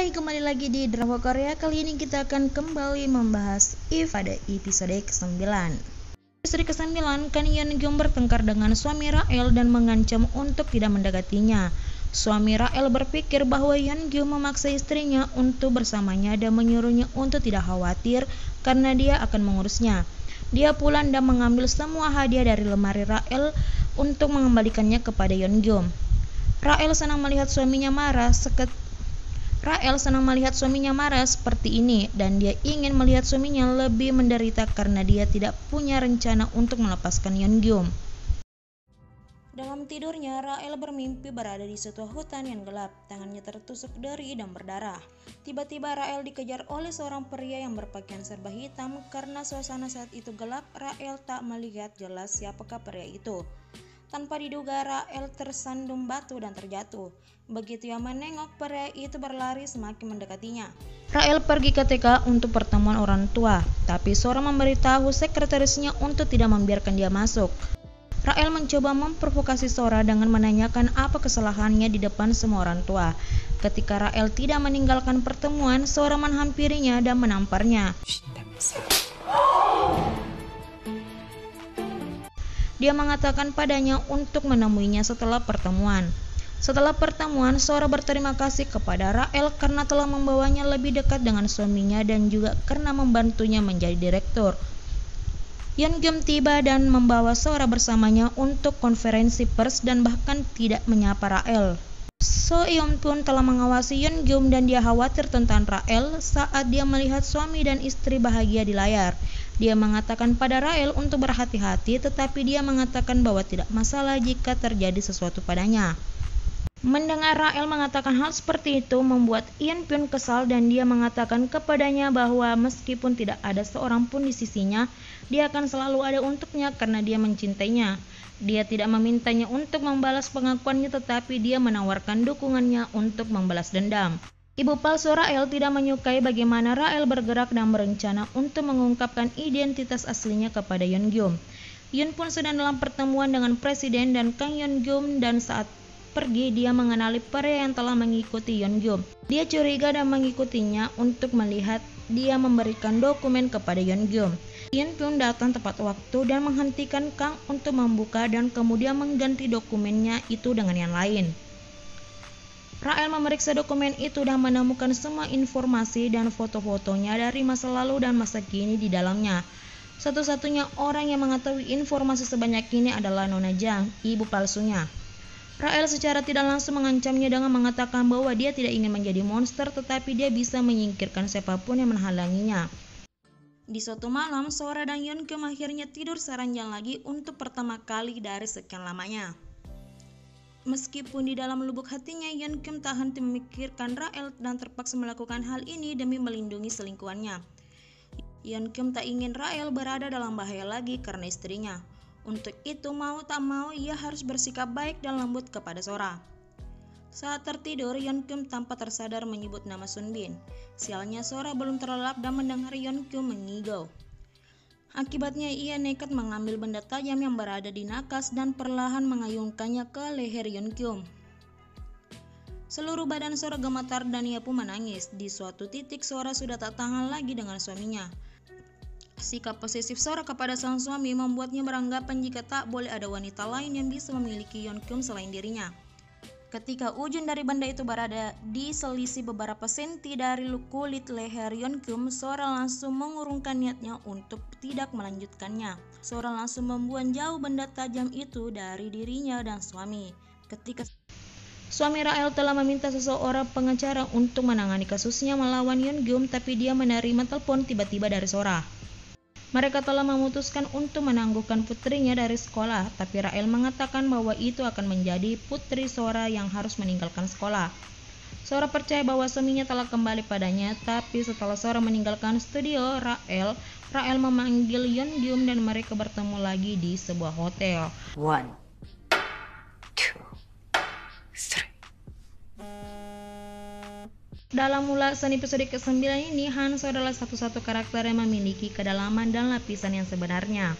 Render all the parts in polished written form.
Hai, kembali lagi di Drama Korea. Kali ini kita akan kembali membahas If pada episode ke-9. Episode ke-9, Kang Yeon-gyum bertengkar dengan suami Rael dan mengancam untuk tidak mendekatinya. Suami Rael berpikir bahwa Yeon-gyum memaksa istrinya untuk bersamanya dan menyuruhnya untuk tidak khawatir karena dia akan mengurusnya. Dia pulang dan mengambil semua hadiah dari lemari Rael untuk mengembalikannya kepada Yeon-gyum. Rael senang melihat suaminya marah seperti ini dan dia ingin melihat suaminya lebih menderita karena dia tidak punya rencana untuk melepaskan Yeon-gyum. Dalam tidurnya, Rael bermimpi berada di sebuah hutan yang gelap, tangannya tertusuk deri dan berdarah. Tiba-tiba Rael dikejar oleh seorang pria yang berpakaian serba hitam. Karena suasana saat itu gelap, Rael tak melihat jelas siapakah pria itu. Tanpa diduga, Rael tersandung batu dan terjatuh. Begitu ia menengok, pria itu berlari semakin mendekatinya. Rael pergi ke TK untuk pertemuan orang tua, tapi Sora memberitahu sekretarisnya untuk tidak membiarkan dia masuk. Rael mencoba memprovokasi Sora dengan menanyakan apa kesalahannya di depan semua orang tua. Ketika Rael tidak meninggalkan pertemuan, Sora menghampirinya dan menamparnya. Dia mengatakan padanya untuk menemuinya setelah pertemuan. Setelah pertemuan, Sora berterima kasih kepada Rael karena telah membawanya lebih dekat dengan suaminya dan juga karena membantunya menjadi direktur. Yeon-gyum tiba dan membawa Sora bersamanya untuk konferensi pers dan bahkan tidak menyapa Rael. So-eun pun telah mengawasi Yeon-gyum dan dia khawatir tentang Rael saat dia melihat suami dan istri bahagia di layar. Dia mengatakan pada Rael untuk berhati-hati, tetapi dia mengatakan bahwa tidak masalah jika terjadi sesuatu padanya. Mendengar Rael mengatakan hal seperti itu membuat Yeon-pun kesal dan dia mengatakan kepadanya bahwa meskipun tidak ada seorang pun di sisinya, dia akan selalu ada untuknya karena dia mencintainya. Dia tidak memintanya untuk membalas pengakuannya, tetapi dia menawarkan dukungannya untuk membalas dendam. Ibu palsu Rael tidak menyukai bagaimana Rael bergerak dan berencana untuk mengungkapkan identitas aslinya kepada Yeon-gyum. Yeon pun sedang dalam pertemuan dengan presiden dan Kang Yeon-gyum dan saat pergi dia mengenali pria yang telah mengikuti Yeon-gyum. Dia curiga dan mengikutinya untuk melihat dia memberikan dokumen kepada Yeon-gyum. Yeon pun datang tepat waktu dan menghentikan Kang untuk membuka dan kemudian mengganti dokumennya itu dengan yang lain. Rael memeriksa dokumen itu dan menemukan semua informasi dan foto-fotonya dari masa lalu dan masa kini di dalamnya. Satu-satunya orang yang mengetahui informasi sebanyak ini adalah Nona Jang, ibu palsunya. Rael secara tidak langsung mengancamnya dengan mengatakan bahwa dia tidak ingin menjadi monster, tetapi dia bisa menyingkirkan siapapun yang menghalanginya. Di suatu malam, Sora dan Yeon-gyum akhirnya tidur seranjang lagi untuk pertama kali dari sekian lamanya. Meskipun di dalam lubuk hatinya Yeon-gyum tak henti memikirkan Rael dan terpaksa melakukan hal ini demi melindungi selingkuhannya. Yeon-gyum tak ingin Rael berada dalam bahaya lagi karena istrinya. Untuk itu mau tak mau ia harus bersikap baik dan lembut kepada Sora. Saat tertidur, Yeon-gyum tanpa tersadar menyebut nama Sunbin. Sialnya Sora belum terlelap dan mendengar Yeon-gyum mengigau. Akibatnya ia nekat mengambil benda tajam yang berada di nakas dan perlahan mengayunkannya ke leher Yeon-gyum. Seluruh badan Sora gemetar dan ia pun menangis. Di suatu titik Sora sudah tak tahan lagi dengan suaminya. Sikap posesif Sora kepada sang suami membuatnya beranggapan jika tak boleh ada wanita lain yang bisa memiliki Yeon-gyum selain dirinya. Ketika ujung dari benda itu berada di selisih beberapa senti dari kulit leher Yeon-gyum, Sora langsung mengurungkan niatnya untuk tidak melanjutkannya. Sora langsung membuang jauh benda tajam itu dari dirinya dan suami. Ketika suami Rael telah meminta seseorang pengacara untuk menangani kasusnya melawan Yeon-gyum, tapi dia menerima telepon tiba-tiba dari Sora. Mereka telah memutuskan untuk menangguhkan putrinya dari sekolah, tapi Rael mengatakan bahwa itu akan menjadi putri Sora yang harus meninggalkan sekolah. Sora percaya bahwa suaminya telah kembali padanya, tapi setelah Sora meninggalkan studio Rael memanggil Yeon-gyum dan mereka bertemu lagi di sebuah hotel. 1, 2, 3. Dalam ulasan episode ke-9 ini, Hanso adalah satu-satu karakter yang memiliki kedalaman dan lapisan yang sebenarnya.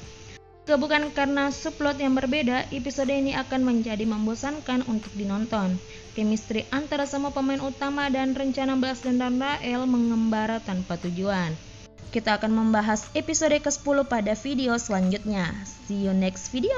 Bukan karena subplot yang berbeda, episode ini akan menjadi membosankan untuk dinonton. Chemistry antara semua pemain utama dan rencana balas dendam Rael mengembara tanpa tujuan. Kita akan membahas episode ke-10 pada video selanjutnya. See you next video.